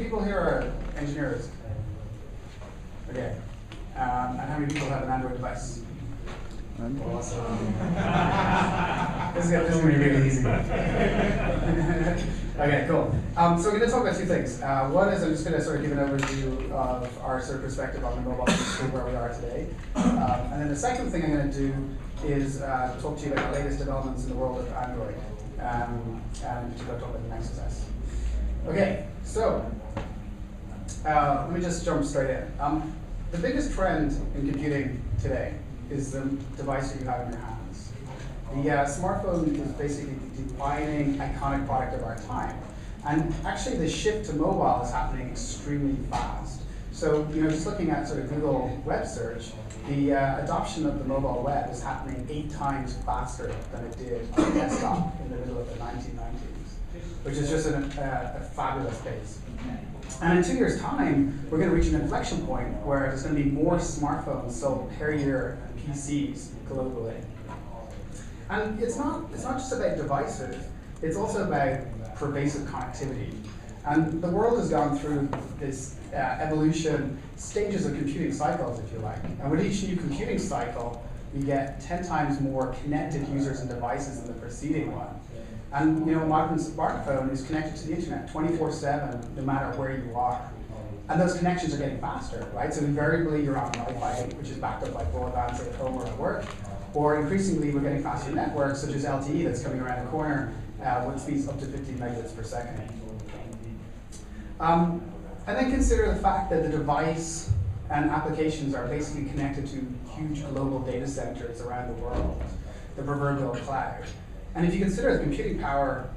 People here are engineers? Okay. And how many people have an Android device? Awesome. This is going to be really easy. Okay, cool. So we're going to talk about two things. One is I'm just going to sort of give an overview of our sort of perspective on the mobile industry, where we are today. And then the second thing I'm going to do is talk to you about the latest developments in the world of Android. And to talk about the Nexus S. Okay, so let me just jump straight in. The biggest trend in computing today is the device that you have in your hands. The smartphone is basically the defining iconic product of our time. And actually the shift to mobile is happening extremely fast. So just looking at sort of Google web search, the adoption of the mobile web is happening 8 times faster than it did on the desktop in the middle of the 1990s, which is just a fabulous pace. And in 2 years' time, we're going to reach an inflection point where there's going to be more smartphones sold per year than PCs globally. And it's not just about devices, it's also about pervasive connectivity. And the world has gone through this evolution, stages of computing cycles, if you like. And with each new computing cycle, we get 10 times more connected users and devices than the preceding one. And a modern smartphone is connected to the internet 24/7, no matter where you are. And those connections are getting faster, right? So invariably you're on Wi-Fi, which is backed up by broadband, say at home or at work. Or increasingly we're getting faster networks, such as LTE that's coming around the corner with speeds up to 15 megabits per second. And then consider the fact that the device and applications are basically connected to huge global data centers around the world, the proverbial cloud. And if you consider the computing power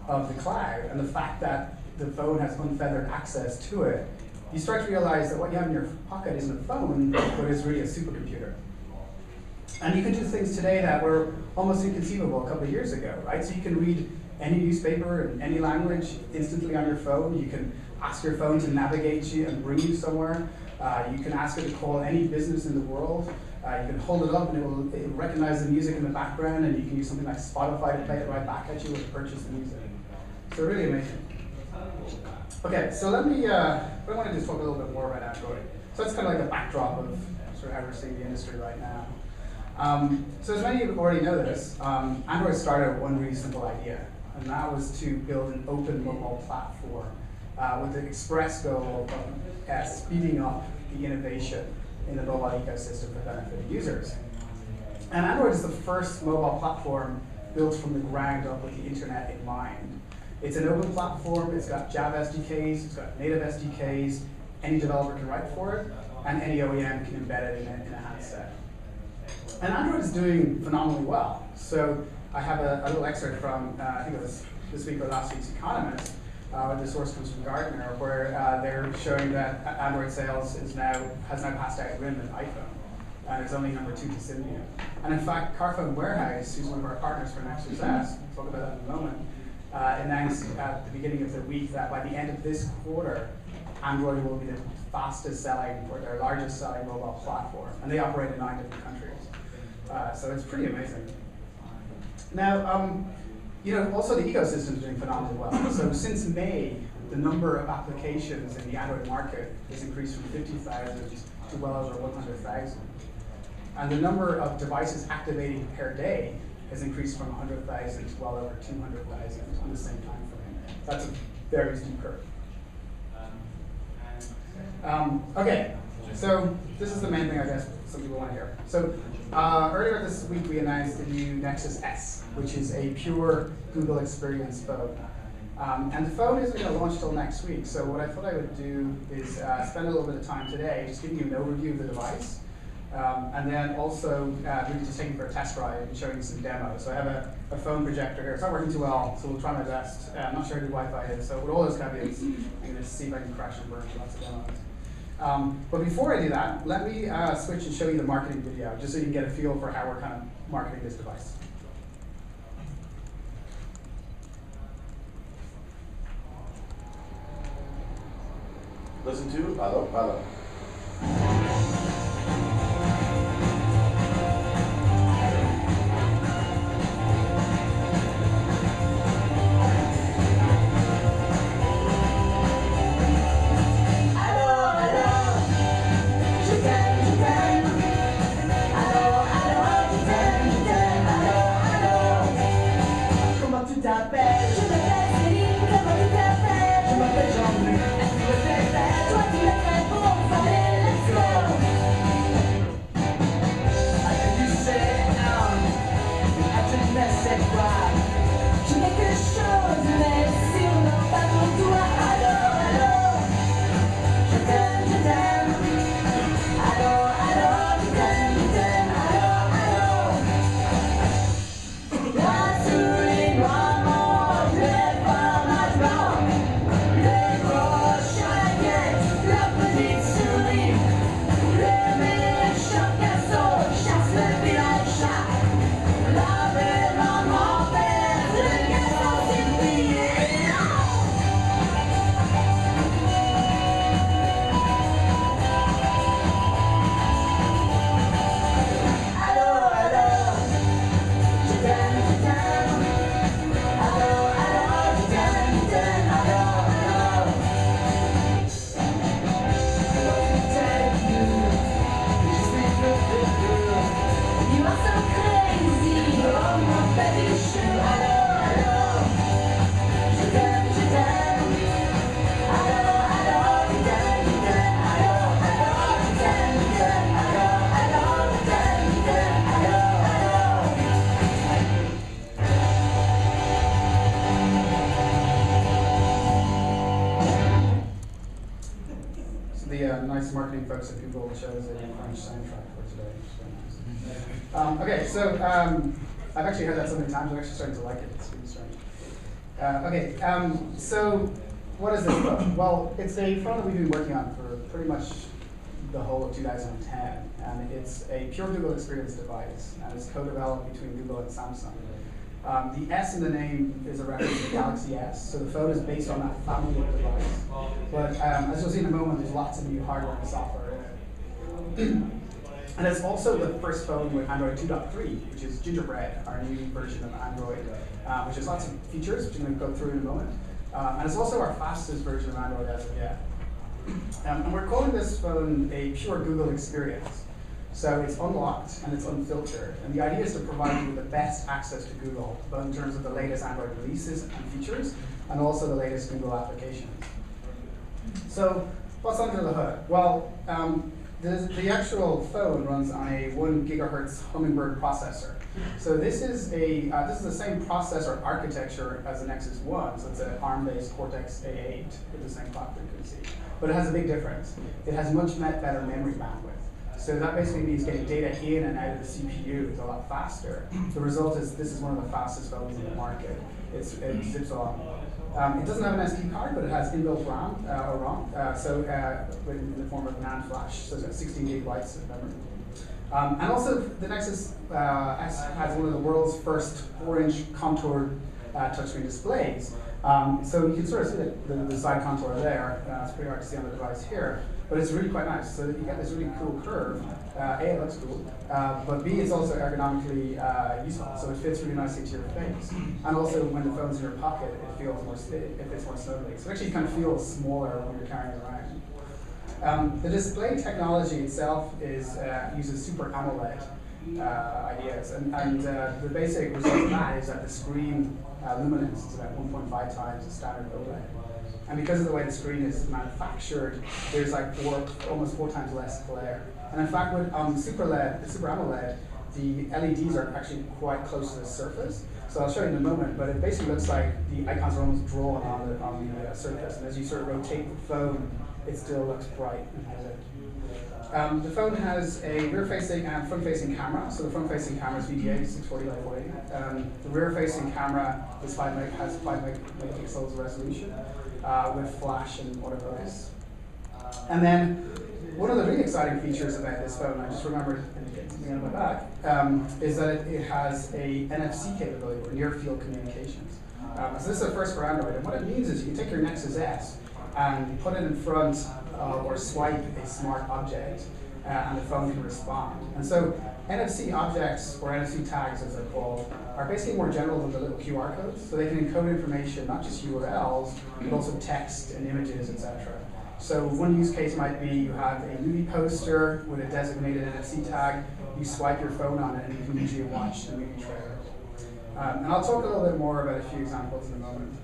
of the cloud and the fact that the phone has unfettered access to it, you start to realize that what you have in your pocket isn't a phone, but is really a supercomputer. And you can do things today that were almost inconceivable a couple of years ago, right? So you can read any newspaper in any language instantly on your phone. You can ask your phone to navigate you and bring you somewhere. You can ask it to call any business in the world. You can hold it up and it will recognize the music in the background, and you can use something like Spotify to play it right back at you and purchase the music. So really amazing. Okay, so what I want to do is talk a little bit more about Android. So that's kind of like a backdrop of sort of how we're seeing the industry right now. So as many of you already know this, Android started with one really simple idea, and that was to build an open mobile platform with the express goal of speeding up the innovation in the mobile ecosystem for benefit of users. And Android is the first mobile platform built from the ground up with the internet in mind. It's an open platform, it's got Java SDKs, it's got native SDKs, any developer can write for it, and any OEM can embed it in a handset. And Android is doing phenomenally well. So I have a little excerpt from, I think it was this week or last week's Economist, the source comes from Gartner, where they're showing that Android sales has now passed out RIM and iPhone, and it's only number 2 to Symbian. And in fact, Carphone Warehouse, who's one of our partners for Nexus S, we'll talk about that in a moment, announced at the beginning of the week that by the end of this quarter, Android will be the fastest selling or their largest selling mobile platform, and they operate in 9 different countries. So it's pretty amazing. Now, also the ecosystem is doing phenomenally well. So since May, the number of applications in the Android market has increased from 50,000 to well over 100,000. And the number of devices activating per day has increased from 100,000 to well over 200,000 in the same time frame. That's a very steep curve. Okay, so this is the main thing I guess some people want to hear. So earlier this week we announced the new Nexus S, which is a pure Google experience phone. And the phone isn't going to launch till next week, so what I thought I would do is spend a little bit of time today just giving you an overview of the device, and then also really just taking it for a test ride and showing you some demos. So I have a phone projector here. It's not working too well, so we'll try my best. I'm not sure who Wi-Fi is, so with all those caveats, I'm going to see if I can crash and burn lots of demos. But before I do that, let me switch and show you the marketing video, just so you can get a feel for how we're kind of marketing this device. Listen to Hello, Hello. The nice marketing folks at Google chose a French soundtrack for today. Nice. Okay, so I've actually heard that so many times, I'm actually starting to like it. It's really strange. So what is this phone? Well, it's a phone that we've been working on for pretty much the whole of 2010, and it's a pure Google experience device, and it's co-developed between Google and Samsung. The S in the name is a reference to the Galaxy S, so the phone is based on that family of device. But as you'll see in a moment, there's lots of new hardware and software in it. And it's also the first phone with Android 2.3, which is Gingerbread, our new version of Android, which has lots of features, which I'm going to go through in a moment. And it's also our fastest version of Android as of yet. And we're calling this phone a pure Google experience. So it's unlocked and it's unfiltered. And the idea is to provide you with the best access to Google, both in terms of the latest Android releases and features, and also the latest Google applications. So what's under the hood? Well, the actual phone runs on a 1 gigahertz Hummingbird processor. So this is the same processor architecture as the Nexus 1. So it's an ARM-based Cortex A8 with the same clock frequency. But it has a big difference. It has much better memory bandwidth. So that basically means getting data in and out of the CPU is a lot faster. The result is this is one of the fastest phones in the market. It zips along. It doesn't have an SD card, but it has inbuilt RAM, in the form of NAND flash. So it's got 16 gigabytes of memory. And also, the Nexus S has one of the world's first 4-inch contoured touchscreen displays. So you can sort of see the side contour there. It's pretty hard to see on the device here, but it's really quite nice. So you get this really cool curve. A, it looks cool, but B, it's also ergonomically useful. So it fits really nicely to your face. And also, when the phone's in your pocket, it fits more snugly. So it actually kind of feels smaller when you're carrying it around. The display technology itself uses Super AMOLED ideas, and the basic result of that is that the screen luminance is about 1.5 times the standard OLED. And because of the way the screen is manufactured, there's like almost 4 times less glare. And in fact, with Super AMOLED, the LEDs are actually quite close to the surface. So I'll show you in a moment, but it basically looks like the icons are almost drawn on the surface. And as you sort of rotate the phone, it still looks bright and vivid. The phone has a rear-facing and front-facing camera. So the front-facing camera is VGA 640 by 480. The rear-facing camera has 5 megapixels resolution with flash and autofocus. And then one of the really exciting features about this phone, I just remembered getting something out of my bag, is that it has a NFC capability, or near-field communications. So this is a first for Android, and what it means is you can take your Nexus S and put it in front or swipe a smart object, and the phone can respond. And so NFC objects, or NFC tags as they're called, are basically more general than the little QR codes. So they can encode information, not just URLs, but also text and images, etc. So one use case might be you have a movie poster with a designated NFC tag, you swipe your phone on it, and you can usually watch the movie trailer. And I'll talk a little bit more about a few examples in a moment.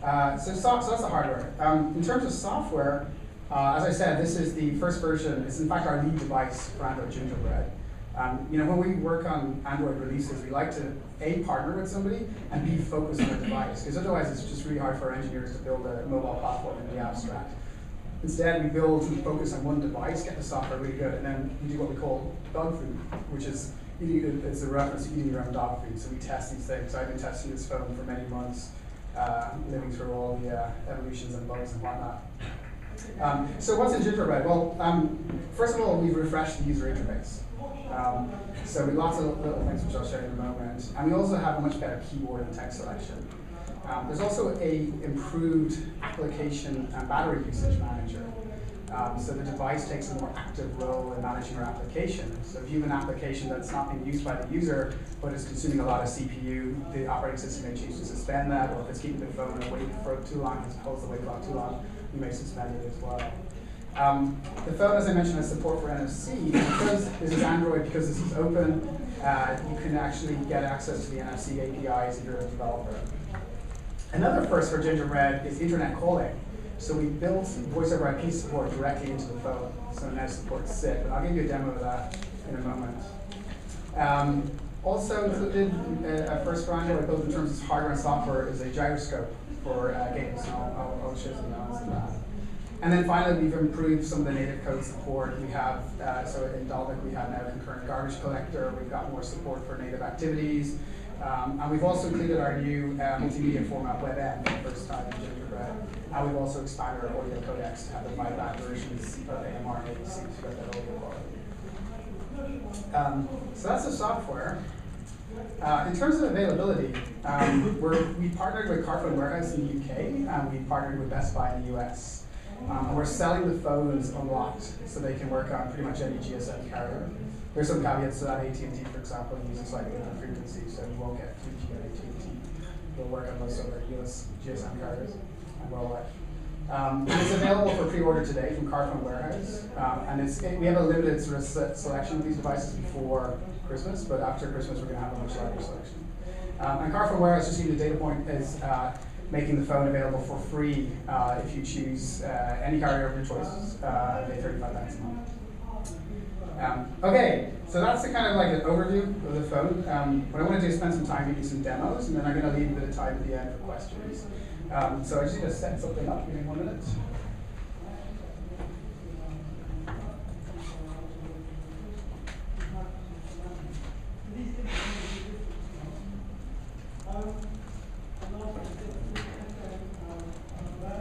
So that's the hardware. In terms of software, as I said, this is the first version. It's in fact our lead device for Android Gingerbread. When we work on Android releases, we like to A, partner with somebody, and B, focus on a device, because otherwise it's just really hard for our engineers to build a mobile platform in the abstract. Instead, we build and focus on one device, get the software really good, and then we do what we call dog food, which is it's a reference to eating your own dog food. So we test these things. I've been testing this phone for many months, living through all the evolutions and bugs and whatnot. So what's in Gingerbread? Well, first of all, we've refreshed the user interface. So we have lots of little things which I'll show you in a moment. And we also have a much better keyboard and text selection. There's also an improved application and battery usage manager. So the device takes a more active role in managing your application. So if you have an application that's not being used by the user, but is consuming a lot of CPU, the operating system may choose to suspend that, or if it's keeping the phone awake for too long, if it holds the wake clock too long, you may suspend it as well. The phone, as I mentioned, has support for NFC. Because this is Android, because this is open, you can actually get access to the NFC APIs if you're a developer. Another first for Gingerbread is internet calling. So we built voice over IP support directly into the phone. So now supports SIP, and I'll give you a demo of that in a moment. Also included first for Android, both in terms of hardware and software, is a gyroscope for games. So I'll show some demos of that. And then finally, we've improved some of the native code support. We have, so in Dalvik, we have now a concurrent garbage collector. We've got more support for native activities. And we've also included our new multimedia format WebM for the first time in Gingerbread. And we've also expanded our audio codecs to have the wideband versions of AMR and ADC to get that audio quality. So that's the software. In terms of availability, we partnered with Carphone Warehouse in the UK, and we partnered with Best Buy in the US. And we're selling the phones unlocked, so they can work on pretty much any GSM carrier. There's some caveats to that. AT&T, for example, uses slightly different frequencies, so you won't get 3G at AT&T. It'll work on most other US GSM carriers and worldwide. It's available for pre-order today from Carphone Warehouse, and we have a limited sort of selection of these devices before Christmas, but after Christmas we're going to have a much larger selection. And Carphone Warehouse, just to give you a data point, is making the phone available for free if you choose any carrier of your choice, and pay $35 a month. Okay, so that's the kind of like an overview of the phone. What I want to do is spend some time giving you some demos, and then I'm going to leave a bit of time at the end for questions. So I just need to set something up. Give me 1 minute.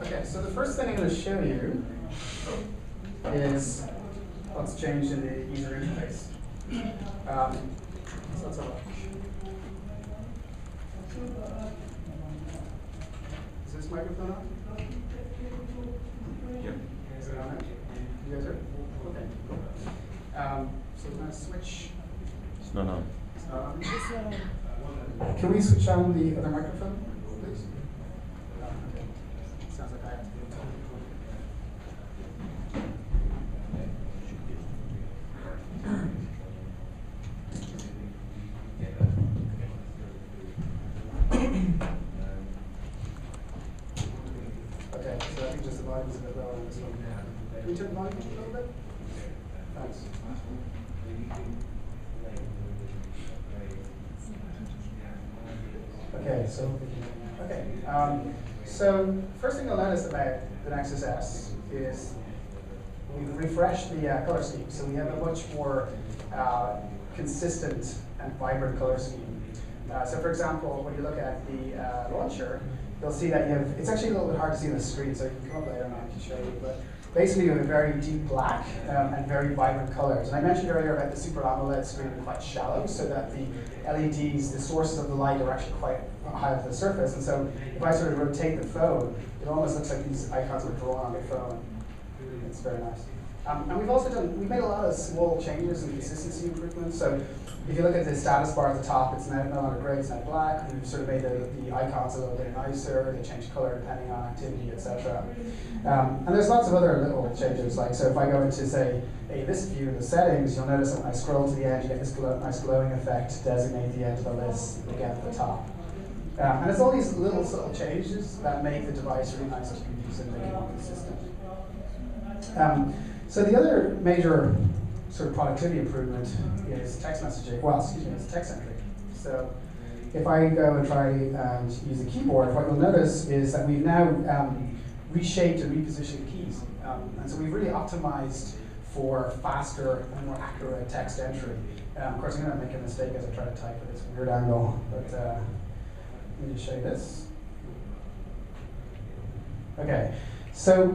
Okay, so the first thing I'm going to show you is what's changed in the user interface. So let's have a look. Is this microphone on? Yep. Is it on it? You guys are? Okay, cool. So we're going to switch. It's not on. It's not on. Can we switch on the other microphone, please? Okay. Sounds like I have to do it. Okay, so I think just the volume is a bit low on this one. Can we turn the volume up a little bit? Thanks. So first thing you'll notice about the Nexus S is we've refreshed the color scheme, so we have a much more consistent and vibrant color scheme. So for example, when you look at the launcher, you'll see that it's actually a little bit hard to see on the screen, so you can come up later and I can show you. But basically, you have a very deep black and very vibrant colors. And I mentioned earlier about the Super AMOLED screen being quite shallow, so that the LEDs, the sources of the light, are actually quite high up the surface. And so if I sort of rotate the phone, it almost looks like these icons are drawn on the phone. It's very nice. And we've made a lot of small changes and consistency improvements. So if you look at the status bar at the top, it's now no longer gray, it's now black. We've sort of made the icons a little bit nicer. They change color depending on activity, etc. And there's lots of other little changes. Like, so if I go into, say, this view of the settings, you'll notice that when I scroll to the end, you get this nice glowing effect to designate the end of the list again at the top. And it's all these little subtle changes that make the device really nice to use and make it more consistent. So the other major sort of productivity improvement is text messaging. Well, excuse me, it's text entry. So if I go and try and use the keyboard, what you'll notice is that we've now reshaped and repositioned keys. And so we've really optimized for faster and more accurate text entry. Of course, I'm going to make a mistake as I try to type at this weird angle, but let me just show you this. Okay, so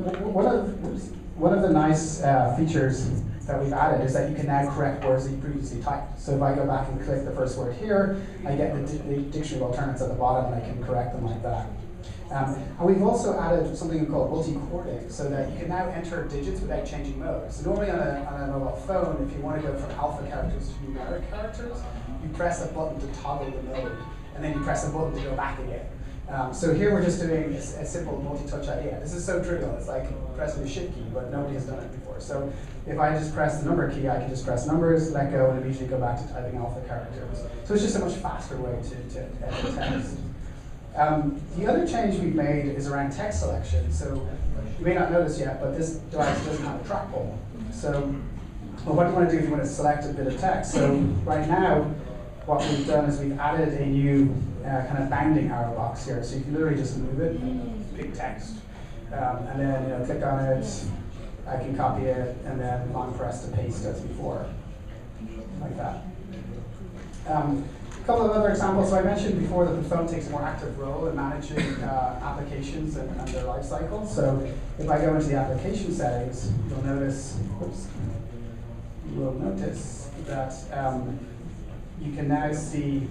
one of the nice features that we've added is that you can now correct words that you previously typed. So if I go back and click the first word here, I get the dictionary alternates at the bottom, and I can correct them like that. And we've also added something called multi-chording, so that you can now enter digits without changing mode. So normally on a mobile phone, if you want to go from alpha characters to numeric characters, you press a button to toggle the mode, and then you press a button to go back again. So here we're just doing a simple multi-touch idea. This is so trivial. It's like pressing the shift key, but nobody has done it before. So if I just press the number key, I can just press numbers, let go, and immediately go back to typing alpha characters. So it's just a much faster way to edit text. The other change we've made is around text selection. So you may not notice yet, but this device doesn't have a trackball. So what do you want to do if you want to select a bit of text? So right now, what we've done is we've added a new kind of bounding arrow box here. So you can literally just move it and pick text. And then click on it, I can copy it, and then long press to paste as before, like that. A couple of other examples. So I mentioned before that the phone takes a more active role in managing applications and their life cycle. So if I go into the application settings, you'll notice, that you can now see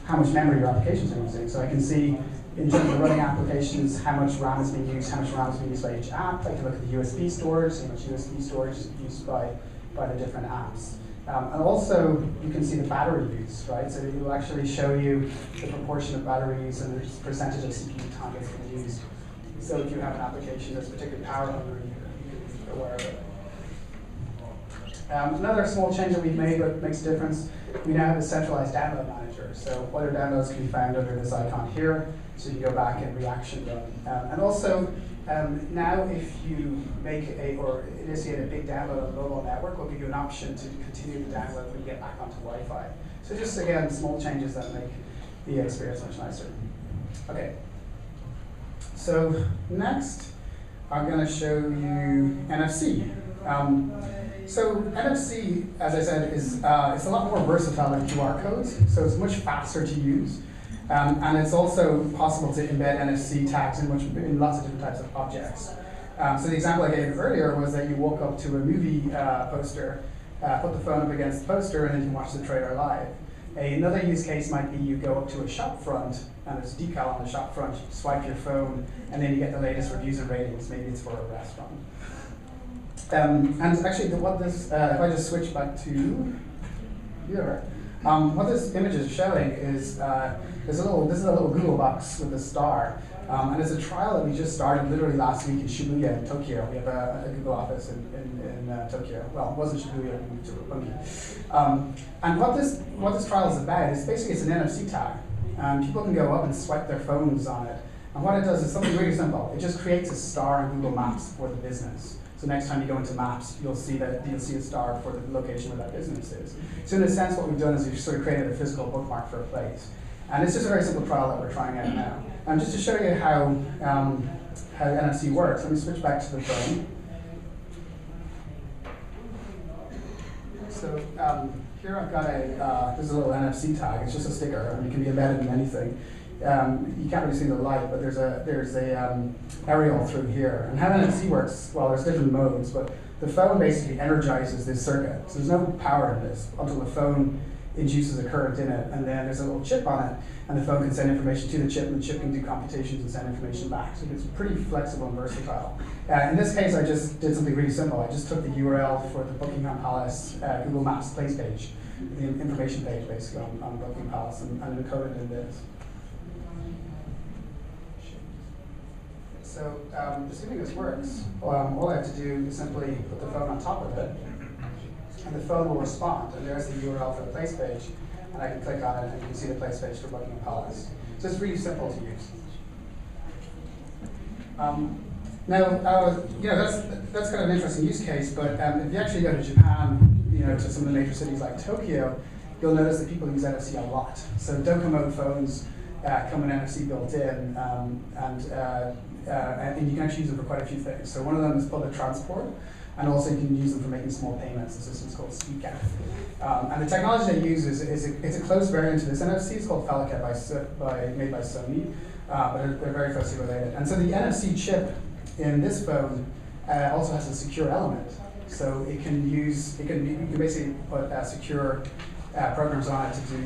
how much memory your applications are using. So I can see, in terms of running applications, how much RAM is being used, how much RAM is being used by each app. I can look at the USB storage, how much USB storage is used by the different apps. And also, you can see the battery use, right? So it will actually show you the proportion of batteries and the percentage of CPU time that's been used. So if you have an application that's particularly power hungry, you can be aware of it. Another small change that we've made that makes a difference, we now have a centralized download manager. So all your downloads can be found under this icon here, so you can go back and reaction them. And also, now if you make or initiate a big download on the mobile network, we'll give you an option to continue the download when you get back onto Wi-Fi. So just, again, small changes that make the experience much nicer. Okay. So next, I'm going to show you NFC. So NFC, as I said, is it's a lot more versatile than QR codes, so it's much faster to use. And it's also possible to embed NFC tags in lots of different types of objects. So the example I gave earlier was that you walk up to a movie poster, put the phone up against the poster, and then you can watch the trailer live. Another use case might be you go up to a shop front, and there's a decal on the shop front, you swipe your phone, and then you get the latest reviews and ratings. Maybe it's for a restaurant. And actually, if I just switch back to here, what this image is showing is this is a little Google box with a star, and it's a trial that we just started literally last week in Shibuya in Tokyo. We have a Google office in Tokyo. Well, it wasn't Shibuya, we moved to Roppongi. And what this trial is about is basically it's an NFC tag, and people can go up and swipe their phones on it. And what it does is something really simple. It just creates a star in Google Maps for the business. So next time you go into Maps, you'll see a star for the location where that business is. So in a sense, what we've done is we've sort of created a physical bookmark for a place. And it's just a very simple trial that we're trying out now. And just to show you how NFC works, let me switch back to the phone. So here I've got this is a little NFC tag. It's just a sticker, and it can be embedded in anything. You can't really see the light, but there's a aerial through here. And how NFC works, well, there's different modes, but the phone basically energizes this circuit. So there's no power in this until the phone induces a current in it, and then there's a little chip on it, and the phone can send information to the chip, and the chip can do computations and send information back. So it's pretty flexible and versatile. In this case, I just did something really simple. I just took the URL for the Buckingham Palace Google Maps place page, the information page basically on Buckingham Palace, and encoded it in this. So assuming this works, all I have to do is simply put the phone on top of it, and the phone will respond. And there's the URL for the place page, and I can click on it, and you can see the place page for Buckingham Palace. So it's really simple to use. That's kind of an interesting use case. But if you actually go to Japan, to some of the major cities like Tokyo, you'll notice that people use NFC a lot. So Docomo phones come with NFC built in, and you can actually use them for quite a few things. So one of them is public transport, and also you can use them for making small payments. The system's called SpeedCap. And the technology they use it's a close variant to this NFC. It's called Felica made by Sony, but they're very closely related. And so the NFC chip in this phone also has a secure element. So you can basically put secure programs on it to do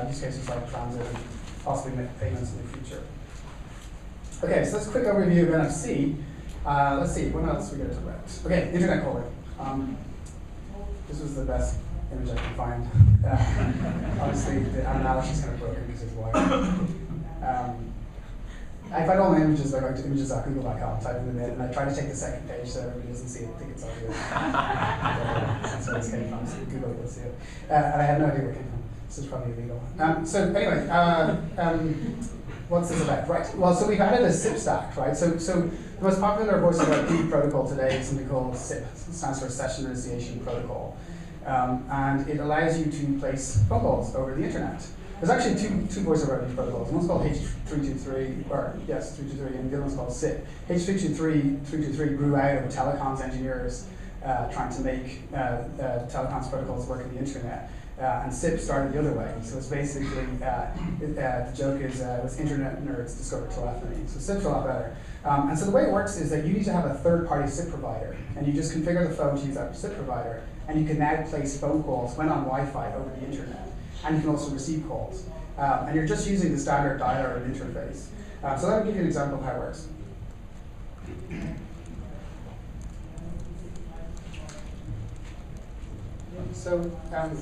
use cases like transit and possibly make payments in the future. Okay, so that's a quick overview of NFC. Let's see, what else we got to talk about? Okay, internet calling. This was the best image I could find. Obviously, the analogy is kind of broken because it's wide. I find all my images by going to images.google.com, typing them in, and I try to take the second page so everybody doesn't see it and think it's obvious. That's where this came from, so Google will see it. And I have no idea where it came from. This is probably illegal. So anyway, what's this about? Right. Well, so we've added a SIP stack, right? So the most popular voice over IP protocol today is something called SIP. It stands for Session Initiation Protocol. And it allows you to place phone calls over the internet. There's actually two voice over IP protocols. One's called H323, or yes, 323, and the other one's called SIP. H323 grew out of telecoms engineers trying to make telecoms protocols work in the internet. And SIP started the other way. So it's basically, the joke is, it was internet nerds discovered telephony. So SIP's a lot better. And so the way it works is that you need to have a third-party SIP provider, and you just configure the phone to use that SIP provider, and you can now place phone calls when on Wi-Fi over the internet, and you can also receive calls. And you're just using the standard dialer and interface. So let me give you an example of how it works. So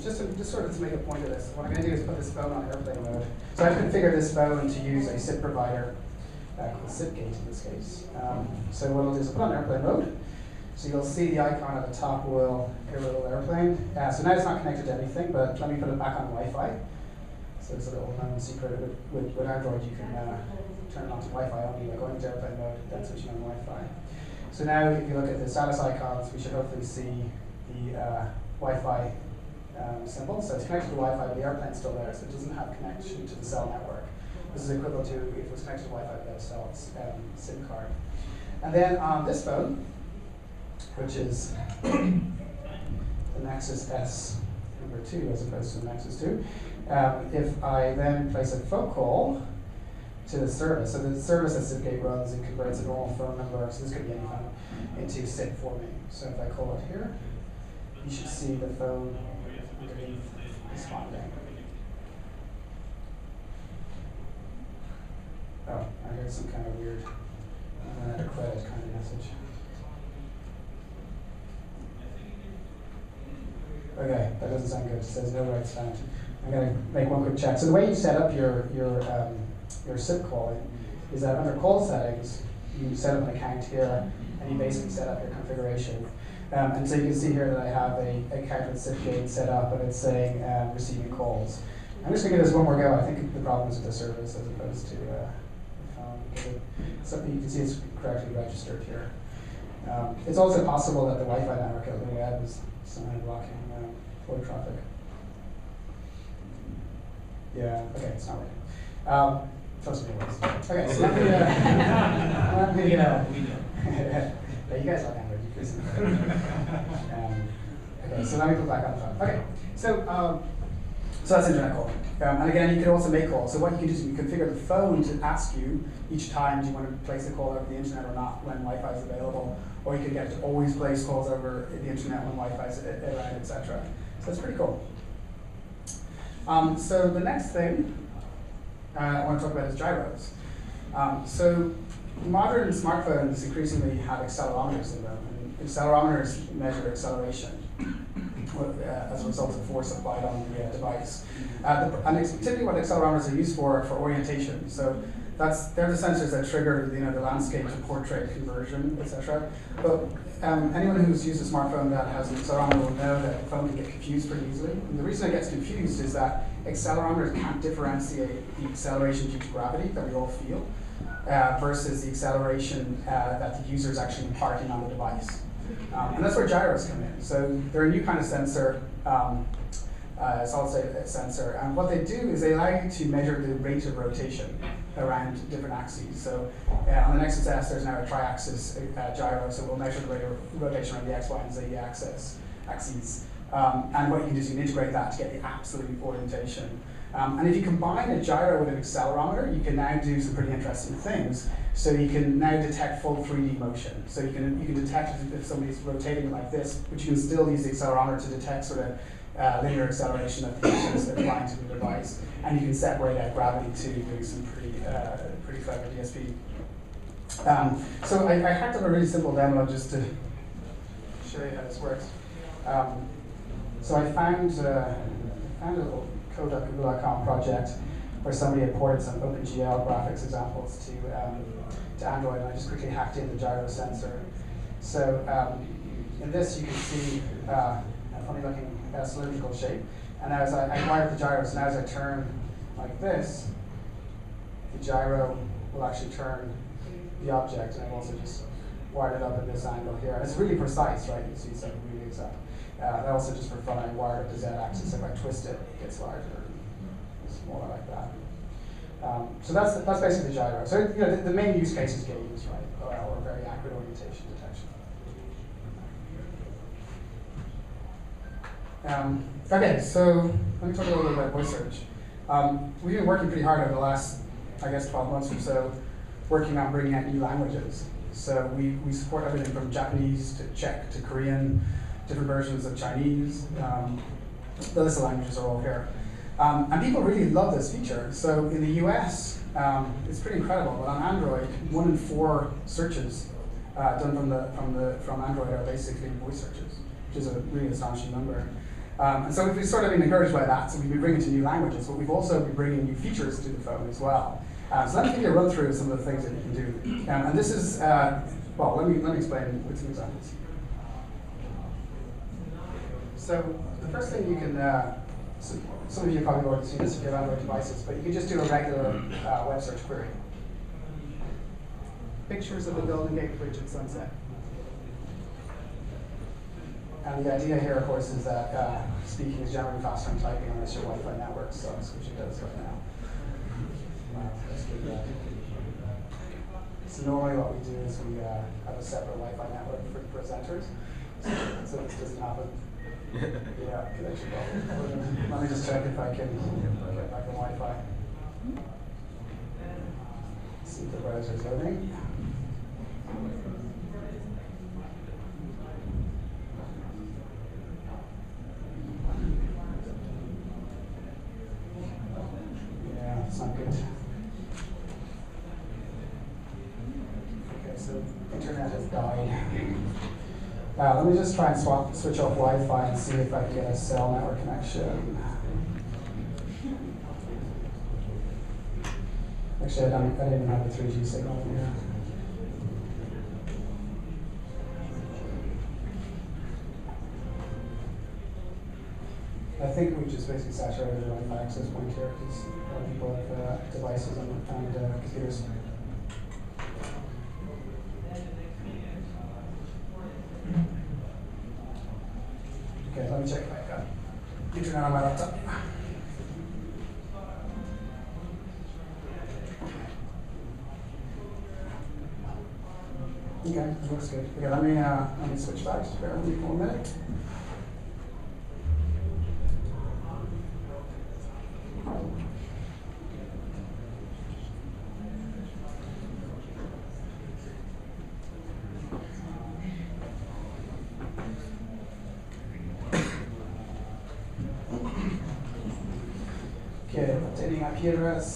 just sort of to make a point of this, what I'm going to do is put this phone on airplane mode. So I've configured this phone to use a SIP provider, called SIPgate in this case. So what I'll do is I'll put on airplane mode. So you'll see the icon at the top will get a little airplane. So now it's not connected to anything, but let me put it back on Wi-Fi. So it's a little known secret. With Android, you can turn it on to Wi-Fi only by going to airplane mode, then switching on Wi-Fi. So now if you look at the status icons, we should hopefully see the Wi-Fi symbol. So it's connected to Wi-Fi, but the airplane's still there, so it doesn't have connection to the cell network. This is equivalent to if it was connected to Wi-Fi without a cell SIM card. And then on this phone, which is the Nexus S number 2 as opposed to the Nexus 2, if I then place a phone call to the service, so the service that SIPgate runs, it converts a normal phone number, so this could be any phone, into SIP for me. So if I call it here, you should see the phone underneath responding. Oh, I heard some kind of weird a credit kind of message. Okay, that doesn't sound good. It says no rights found. I'm going to make one quick check. So the way you set up your SIP calling is that under call settings, you set up an account here, and you basically set up your configuration. And so you can see here that I have an account with SIPgate set up, and it's saying receiving calls. I'm just going to give this one more go. I think the problem is with the service as opposed to the phone. So you can see it's correctly registered here. It's also possible that the Wi-Fi network at LeWeb is somehow blocking flow traffic. Yeah, okay, it's not working. Trust me, it was. Okay, so let me, we know. Yeah, you guys like Android, you listen. Okay, so let me put back on the phone. Okay, so that's internet calling. And again, you can also make calls. So what you can do is you can configure the phone to ask you each time, do you want to place a call over the internet or not when Wi-Fi is available, or you can get to always place calls over the internet when Wi-Fi is around, etc. So that's pretty cool. So the next thing I want to talk about is gyros. So modern smartphones increasingly have accelerometers in them, and accelerometers measure acceleration as a result of force applied on the device. And typically what accelerometers are used for orientation. So they're the sensors that trigger the landscape to portrait conversion, etc. But anyone who's used a smartphone that has an accelerometer will know that the phone can get confused pretty easily. And the reason it gets confused is that accelerometers can't differentiate the acceleration due to gravity that we all feel versus the acceleration that the user is actually imparting on the device. And that's where gyros come in. So they're a new kind of sensor, solid-state sensor. And what they do is they allow you to measure the rate of rotation around different axes. So on the Nexus S, there's now a tri-axis gyro, so we'll measure the rate of rotation around the X, Y, and Z axes. And what you can do is you can integrate that to get the absolute orientation. And if you combine a gyro with an accelerometer, you can now do some pretty interesting things. So you can now detect full 3D motion. So you can detect if somebody's rotating like this, but you can still use the accelerometer to detect sort of linear acceleration that the user is applying to the device. And you can separate out gravity too, doing some pretty clever DSP. So I hacked up a really simple demo just to show you how this works. So I found a little code.google.com project where somebody had ported some OpenGL graphics examples to Android, and I just quickly hacked in the gyro sensor. So in this you can see a funny-looking cylindrical shape, and as I wired the gyro, so now as I turn like this, the gyro will actually turn the object, and I've also just wired it up at this angle here. And it's really precise, right? You see it's like really exact. And also just for fun, I wired up the Z-axis. If I twist it, it gets larger. more like that. So that's basically the gyro. So the main use case is games, right, or very accurate orientation detection. Okay, so let me talk a little bit about voice search. We've been working pretty hard over the last, I guess, 12 months or so, working on bringing out new languages. So we support everything from Japanese to Czech to Korean, different versions of Chinese. The list of languages are all here. And people really love this feature. So in the US, it's pretty incredible, but on Android, 1 in 4 searches done from Android are basically voice searches, which is a really astonishing number. And so we've sort of been encouraged by that, so we've been bringing to new languages, but we've also been bringing new features to the phone as well. So let me give you a run through of some of the things that you can do. And this is, well, let me explain with some examples. So the first thing you can, so some of you have probably already seen this if you have Android devices, but you can just do a regular web search query. Pictures of the Golden Gate Bridge at sunset. And the idea here, of course, is that speaking is generally faster than typing unless your Wi-Fi network sucks, which it does right now. Let's do that. So normally what we do is we have a separate Wi-Fi network for presenters, so this doesn't happen. Yeah, connection problem. Let me just check if I can get back on Wi-Fi. See if the browser is loading. Yeah, it's not good. Okay, so internet has died. Let me just try and switch off Wi-Fi and see if I can get a cell network connection. Actually, I don't even have a 3G signal here. I think we just basically saturated the Wi-Fi access point here because a lot of people have devices and computers. Okay, let me check if I got internet on my laptop. Okay, that looks good. Okay, let me switch back. Just bear with me for a minute. Okay, updating IP address.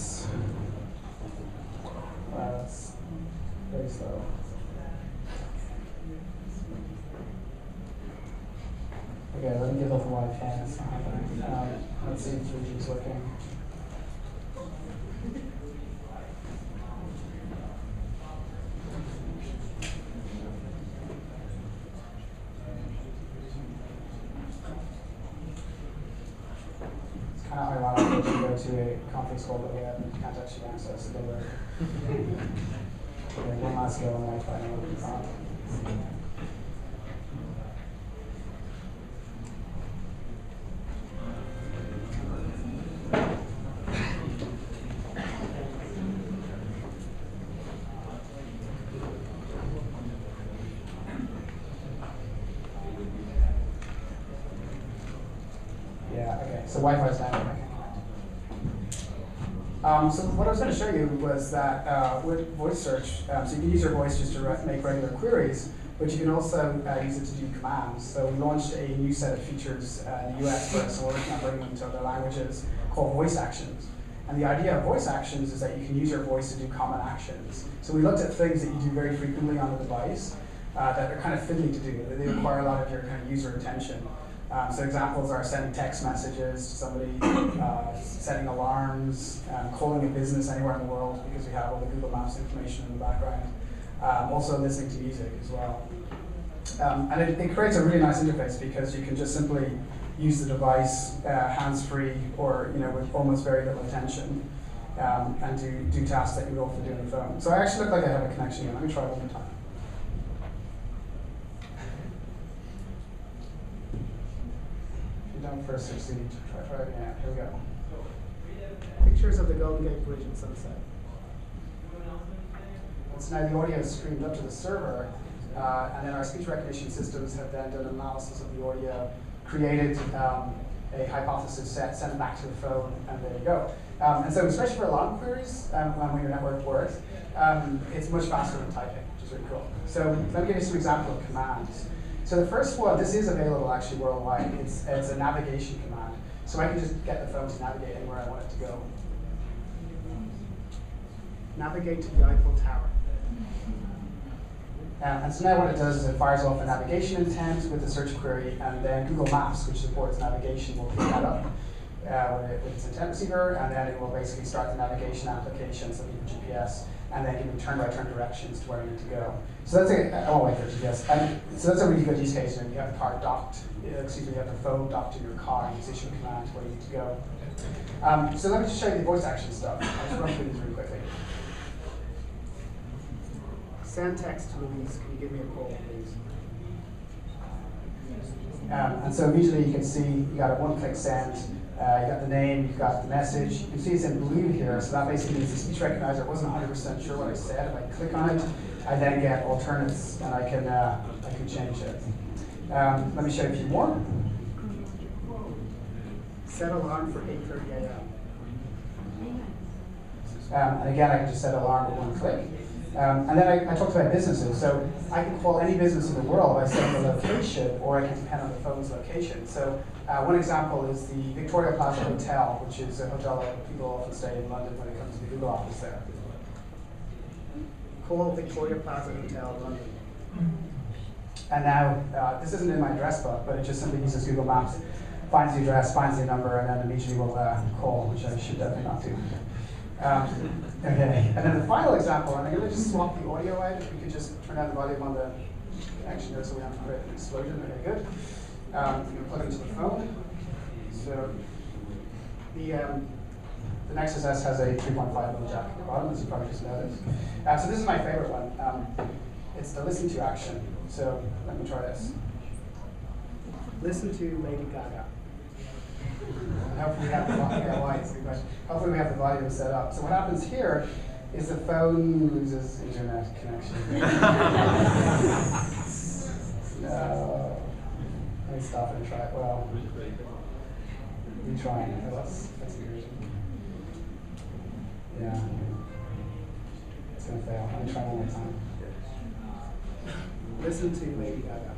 That's very slow. Okay, let me get off the Wi-Fi. It's not happening. Let's see if 3G is working. It's kind of ironic that you go to a conference call that we have and you can't actually access it. Okay, one last go on Wi-Fi and we'll be fine. Yeah, okay, so Wi-Fi is now. So what I was going to show you was that with voice search, so you can use your voice just to make regular queries, but you can also use it to do commands. So we launched a new set of features in the US first, so we're working on bringing them to other languages, called voice actions. And the idea of voice actions is that you can use your voice to do common actions. So we looked at things that you do very frequently on the device that are kind of fiddly to do. They require a lot of your kind of user attention. So examples are sending text messages to somebody, setting alarms, calling a business anywhere in the world because we have all the Google Maps information in the background. Also listening to music as well. And it creates a really nice interface because you can just simply use the device hands-free or with almost very little attention and do tasks that you would often do on the phone. So I actually look like I have a connection here. Let me try it one more time. If you don't first succeed, try again. Here we go. pictures of the Golden Gate Bridge and sunset. And so now the audio is streamed up to the server, and then our speech recognition systems have then done analysis of the audio, created a hypothesis set, sent it back to the phone, and there you go. And so especially for long queries, when your network works, it's much faster than typing, which is really cool. So let me give you some example of commands. So the first one, this is available actually worldwide. It's a navigation command. So I can just get the phone to navigate anywhere I want it to go. Navigate to the Eiffel Tower. And so now what it does is it fires off a navigation intent with the search query, and then Google Maps, which supports navigation, will pick that up with its intent receiver, and then it will basically start the navigation application, so the GPS, and then give you turn-by-turn directions to where you need to go. So that's I won't wait for GPS. So that's a really good use case when you have the car docked, you have the phone docked to your car, and you issue a command to where you need to go. So let me just show you the voice action stuff. I'll just run through these really quickly. Send text to Louise. Can you give me a call, please? And so immediately you can see you got a one-click send. You got the name, you've got the message. You can see it's in blue here, so that basically means the speech recognizer wasn't 100% sure what I said. If I click on it, I then get alternates, and I can change it. Let me show you a few more. Set alarm for 8:30 a.m. And again, I can just set alarm with one click. And then I talked about businesses. So I can call any business in the world by setting the location, or I can depend on the phone's location. So one example is the Victoria Plaza Hotel, which is a hotel that people often stay in London when it comes to the Google office there. Call Victoria Plaza Hotel, London. And now, this isn't in my address book, but it just simply uses Google Maps, finds the address, finds the number, and then immediately will call, which I should definitely not do. Okay, and then the final example, and I'm going to just swap the audio out. If we could just turn down the volume on the connection there so we have to create an explosion. Okay, good. I'm going to plug it into the phone. So the Nexus S has a 3.5mm jack at the bottom, as you probably just noticed. So this is my favorite one. It's the listen to action. So let me try this. Listen to Lady Gaga. And hopefully we have the hopefully we have the volume set up. So what happens here is the phone loses internet connection. No. Let me stop and try it. Well, retrying. That's weird. Yeah. It's gonna fail. Let me try one more time. Listen to Lady Gaga.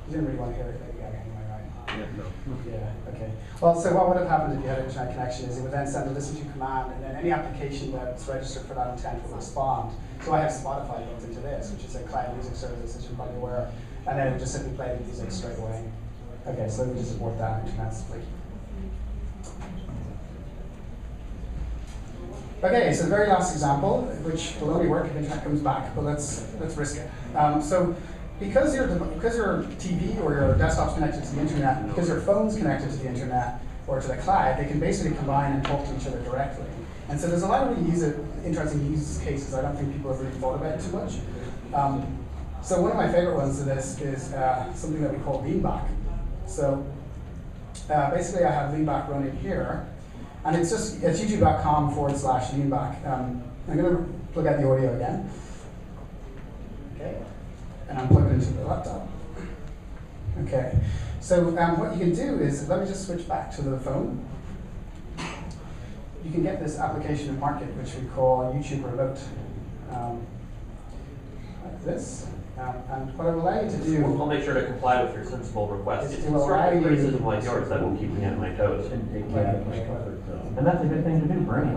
You didn't really want to hear Lady Gaga anyway, right? Yeah, no. Yeah, okay. Well, so what would have happened if you had an internet connection is it would then send a listen to command, and then any application that's registered for that intent will respond. So I have Spotify built into this, which is a cloud music service, as you're probably aware, and then it would just simply play the music straight away. Okay, so we just support that internationally. Okay, so the very last example, which will only work if internet comes back, but let's risk it. So because your TV or your desktop's connected to the internet, because your phone's connected to the internet or to the cloud, they can basically combine and talk to each other directly. And so there's a lot of really interesting use cases I don't think people have really thought about too much. So one of my favorite ones of this is something that we call leanback. So basically I have leanback running here, and it's youtube.com/leanback. I'm going to plug out the audio again. Okay. And I'm plugging it into the laptop. Okay, so what you can do is, let me just switch back to the phone. You can get this application in market, which we call YouTube Remote, like this. And what it will allow you to do... I'll make sure to comply with your sensible request. It's constructive criticism like yours that will keep me on my toes. And that's a good thing to do, Bernie.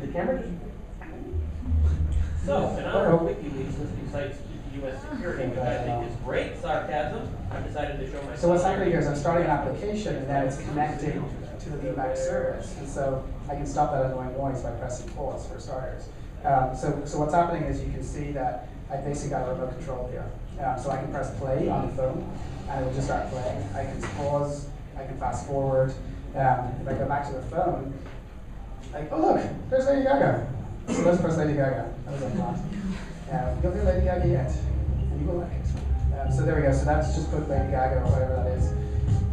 The camera just... So, in honor of WikiLeaks listing sites U.S. security, which I think is great sarcasm, I've decided to show myself. So what's happening here is I'm starting an application, and then it's connecting to the leanback service. And so I can stop that annoying noise by pressing pause, for starters. So what's happening is you can see that I basically got a remote control here. So I can press play on the phone, and it will just start playing. I can pause, I can fast forward. If I go back to the phone, like, oh look, there's Lady Gaga. So let's press Lady Gaga. That was a blast. You'll do Lady Gaga yet, and you will like it. So there we go. So that's just put Lady Gaga or whatever that is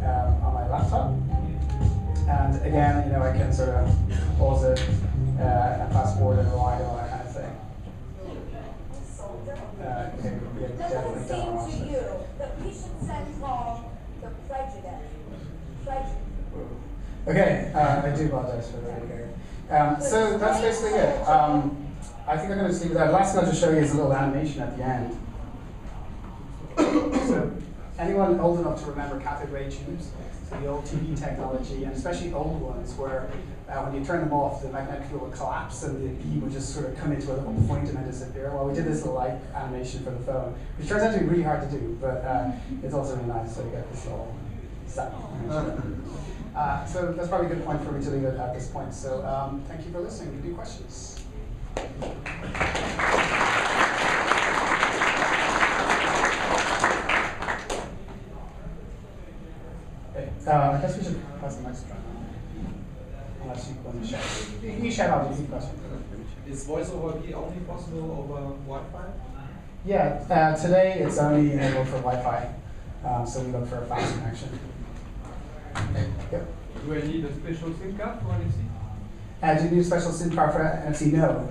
on my laptop. And again, you know, I can sort of pause it and fast forward and rewind and all that kind of thing. Okay, we have definitely done our watch list. That we should send home the prejudice. Okay, I do apologize for the video. So that's basically it. I think I'm going to just leave it there. The last thing I'll just show you is a little animation at the end. So anyone old enough to remember cathode ray tubes, so the old TV technology, and especially old ones where when you turn them off, the magnetic field would collapse and the beam would just sort of come into a little point and then disappear. Well, we did this little light animation for the phone, which turns out to be really hard to do, but it's also really nice, so you get this little sound. So that's probably a good point for me to leave it at this point. So thank you for listening. Any questions? Okay, I guess we should pass the next one. Unless you want to shout. You shout out the question. Is voice over IP only possible over Wi-Fi? Yeah, today it's only enabled for Wi-Fi, so we look for a fast connection. Yep. Do I need a special SIM card for NFC? Do you need a special SIM card for NFC? No.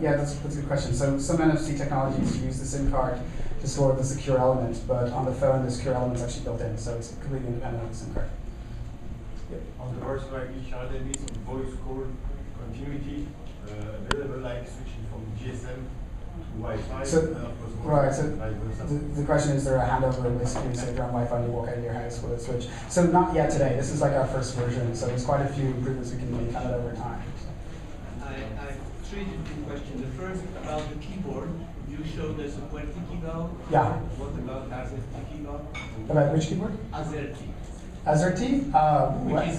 Yeah, that's a good question. So some NFC technologies use the SIM card to store the secure element, but on the phone the secure element is actually built in, so it's completely independent of the SIM card. Yep. On the voice over IP, shall there be some voice code continuity available, like switching from GSM to Wi-Fi? So, right, so like the question is, there a handover basically, so if you're on Wi-Fi and you walk out of your house with a switch? So not yet today, this is like our first version, so there's quite a few improvements we can make on it over time. I have three different questions. The first about the keyboard. You showed us a QWERTY keyboard. Yeah. What about AZERTY keyboard? About which keyboard? AZERTY. AZERTY?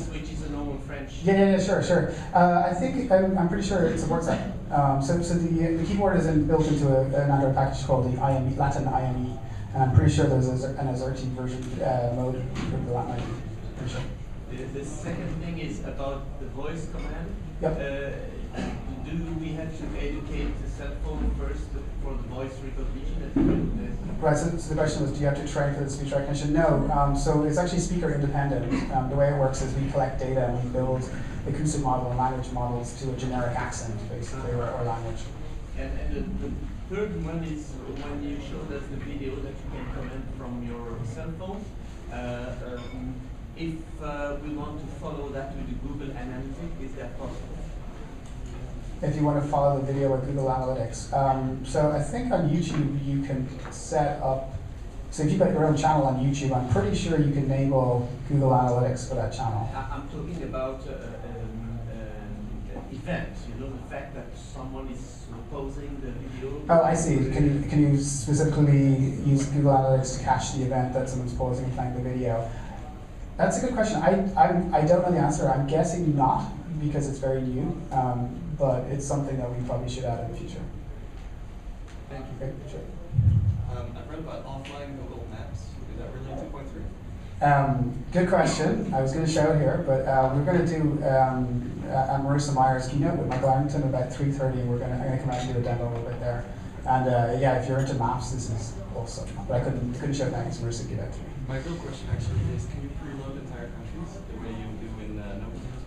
Which is a normal French. Yeah, sure. I think, I'm pretty sure it supports that. So the keyboard is built into an Android package called the IME, Latin IME, and I'm pretty sure there's an AZERTY version mode for the Latin IME. Pretty sure. The second thing is about the voice command. Yep. Do we have to educate the cell phone first for the voice recognition? Right, so the question was, do you have to train for the speech recognition? No, so it's actually speaker independent. The way it works is we collect data and we build acoustic model and language models to a generic accent, basically, or language. And the third one is when you showed us the video that you can comment from your cell phone. If we want to follow that with the Google Analytics, is that possible? If you want to follow the video with Google Analytics. So I think on YouTube you can set up, so if you've got your own channel on YouTube, I'm pretty sure you can enable Google Analytics for that channel. I'm talking about events, you know, the fact that someone is posing the video. Oh, I see. Can you specifically use Google Analytics to catch the event that someone's pausing and playing the video? That's a good question. I don't know the answer. I'm guessing not, because it's very new. But it's something that we probably should add in the future. Thank you. Okay, sure. I've read about offline Google Maps. Is that really 2.3? Good question. I was going to show it here, but we're going to do a Marissa Meyer's keynote with Michael Arrington about 3:30. I'm going to come out and do a demo a little bit there. And yeah, if you're into maps, this is awesome. But I couldn't show it now because Marissa gave it to me. My real question actually is, can you preload entire countries the way you do in Nokia?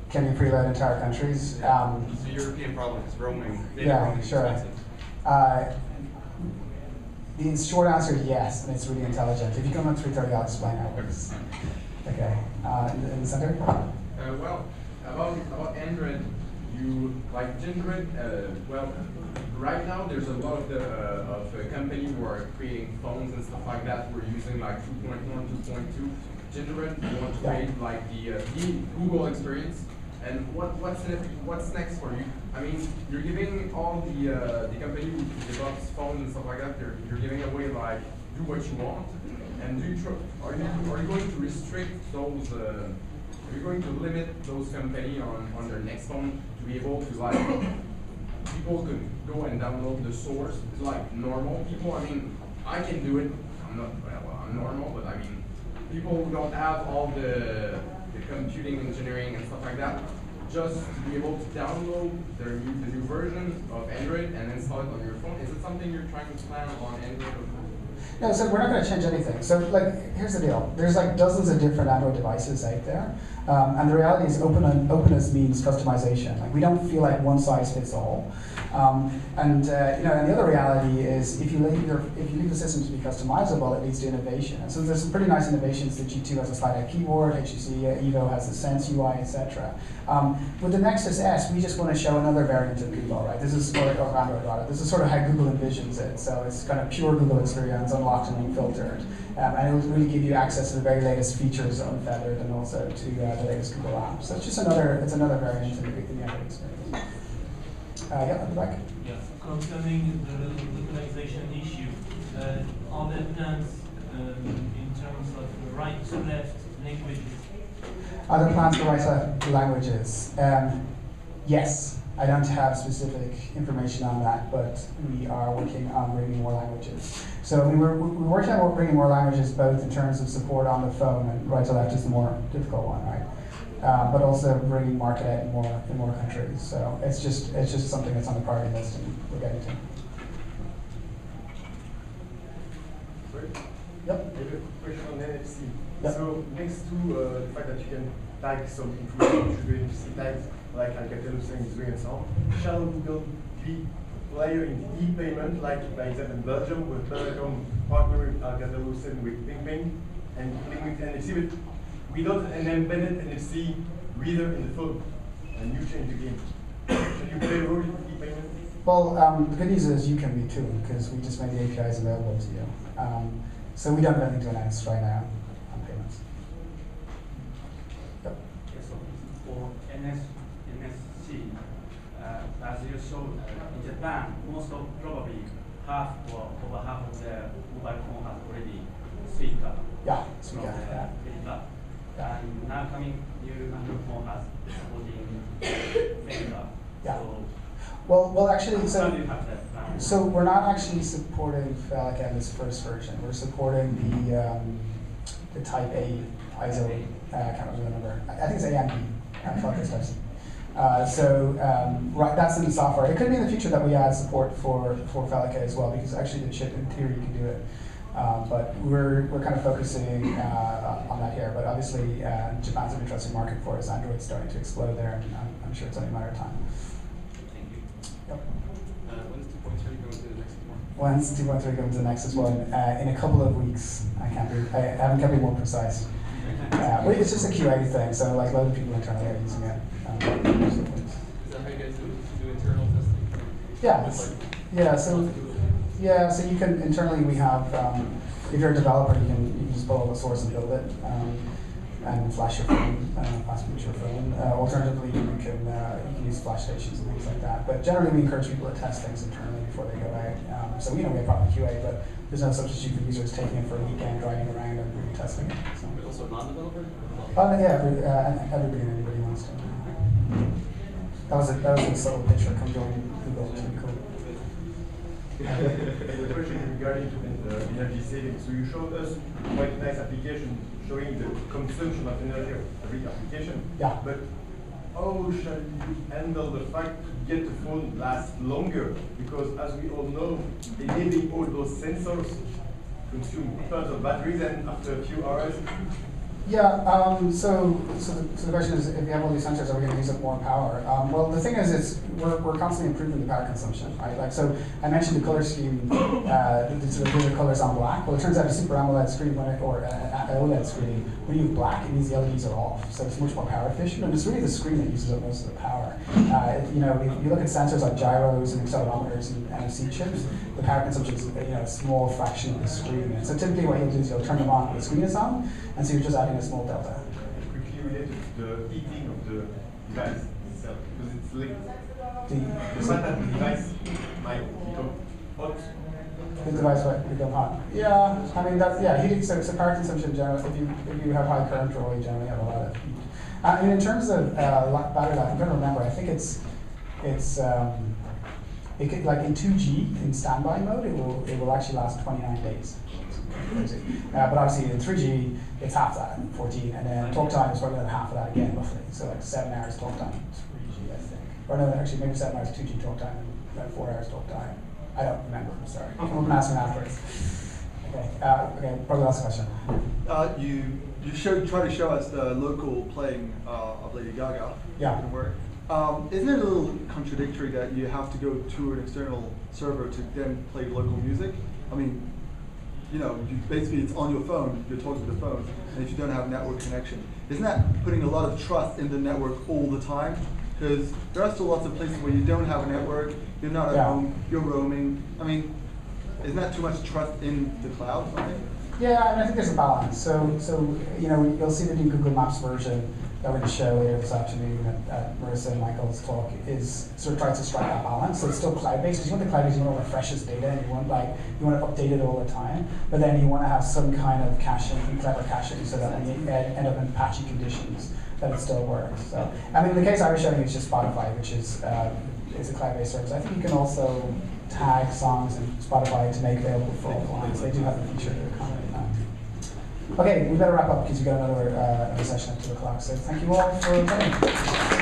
Can you preload entire countries? It's a European problem. It's roaming. Yeah, roaming sure. expensive. The short answer is yes, and it's really intelligent. If you come on 3:30, I'll explain how it works. Okay, in the center? Well, about Android, you like Android. Well, right now there's a lot of companies who are creating phones and stuff like that. We're using like 2.1, 2.2. Android, you want to create like the Google experience. And what's next for you? I mean, you're giving all the company who develops phones and stuff like that. You're giving away like do what you want. And are you going to restrict those? Are you going to limit those companies on their next phone to be able to like people could go and download the source like normal people? I mean, I can do it. I'm normal, but I mean, people who don't have all the computing engineering and stuff like that, just to be able to download the new version of Android and install it on your phone. Is it something you're trying to plan on Android? No, so we're not going to change anything. So, like, here's the deal. There's like dozens of different Android devices out there, and the reality is openness means customization. Like, we don't feel like one size fits all. And the other reality is if you leave the system to be customizable, it leads to innovation. And so there's some pretty nice innovations. The G2 has a slide-out keyboard, HTC Evo has the Sense UI, etc. With the Nexus S, we just want to show another variant of Google, right? This is Android rather. This is sort of how Google envisions it. So it's kind of pure Google experience, unlocked and unfiltered, and it will really give you access to the very latest features unfeathered, and also to the latest Google apps. So it's just another variant in the Android experience. Yeah, at the back. Yeah, concerning the localization issue, are there plans in terms of right to left languages? Are there plans for right languages? Yes. I don't have specific information on that, but we are working on bringing more languages. So we're working on bringing more languages, both in terms of support on the phone, and right to left is the more difficult one, right? But also bringing market out in more countries. So it's just something that's on the priority list, and we're getting to. Sorry? Yep. I have a question on NFC. Yep. So next to the fact that you can tag some information to the NFC tags, like Alcatel saying is doing and so on, shall Google be player in e-payment, like by example in Belgium, with Telecom partner with Alcatel with Ping and link with NFC, but without an embedded NFC reader in the phone, and you change the game. Can you play a role in e-payment? Well, the good news is you can be too, because we just made the APIs available to you. So we don't have anything to announce right now on payments. Yep. Yes, so for NSC, as you showed, in Japan, probably half or over half of the mobile phone has already Suica. Yeah, from Suica, yeah. Suica. And now coming new Android phone has supporting Finger. Yeah. So Well, actually, how do you have that plan? so we're not actually supporting Felica in this first version. We're supporting the Type A ISO. I can't remember the number. I think it's A and B. Felica's Type C. Right, that's in the software. It could be in the future that we add support for Felica as well, because actually the chip in theory can do it. But we're kind of focusing on that here. But obviously, Japan's an interesting market for us. Android's starting to explode there, and I'm sure it's only a matter of time. Thank you. Yep. When's 2.3 going to the next one? When's 2.3 going to the Nexus one? In a couple of weeks. I can't be more precise. It's just a QA thing, so like a lot of people internally are using it. Is that how you guys do internal testing? Yeah. So you can internally we have if you're a developer you can just pull all the source and build it and flash your phone, flash your phone. Alternatively, you can use flash stations and things like that. But generally, we encourage people to test things internally before they go out. So we have proper QA, but there's no substitute for users taking it for a weekend, driving around and really testing it. So. But also non-developer? Everybody and anybody wants to. That was a subtle pitch for come join Google. It's really cool. The question regarding to energy savings. So you showed us quite a nice application showing the consumption of energy of every application. Yeah. But how shall you handle the fact to get the phone last longer? Because as we all know, enabling all those sensors consume tons of batteries, and after a few hours. Yeah, so the question is, if you have all these sensors, are we going to use up more power? Well, the thing is, we're constantly improving the power consumption, right? Like, so I mentioned the color scheme, the sort of the colors on black. Well, it turns out a Super AMOLED screen or an OLED screen, when you have black, it means the LEDs are off, so it's much more power efficient, and it's really the screen that uses up most of the power. If you look at sensors like gyros and accelerometers and NFC chips, the power consumption is a small fraction of the screen. And so typically, what you'll do is you'll turn them on when the screen is on, and so you're just adding a small delta. Quickly related to the heating of the device itself, because it's linked. The fact that the device might become hot. The device might become hot. Yeah, I mean heating. So power consumption generally, if you have high current draw, you generally have a lot of heat. And in terms of battery life, I'm going to remember. I think it could, like in 2G in standby mode, it will actually last 29 days. Crazy. But obviously in 3G, it's half that, 14, and then talk time is probably another half of that again, roughly. So like 7 hours talk time in 3G, I think. Or no, actually maybe 7 hours 2G talk time and about 4 hours talk time. I don't remember, I'm sorry. Come up and ask me afterwards. Okay, probably last question. You try to show us the local playing of Lady Gaga. Yeah. Didn't work. Isn't it a little contradictory that you have to go to an external server to then play local music? I mean, you know, basically it's on your phone, you're talking to the phone, and if you don't have network connection, isn't that putting a lot of trust in the network all the time? Because there are still lots of places where you don't have a network, you're not at home, you're roaming. I mean, isn't that too much trust in the cloud, I think? Yeah, I mean, I think there's a balance. So you know, you'll see the new Google Maps version that we're going to show later this afternoon at Marissa and Michael's talk is sort of tries to strike that balance. So it's still cloud-based, because you want the cloud-based, you want to refresh its data, and you want to update it all the time. But then you want to have some kind of caching, clever caching, so that when you end up in patchy conditions, that it still works. So I mean, the case I was showing is just Spotify, which is a cloud-based service. I think you can also tag songs in Spotify to make available for all clients. They do have a feature to accommodate that. Okay, we better wrap up because we've got another session at 2 o'clock. So thank you all for coming.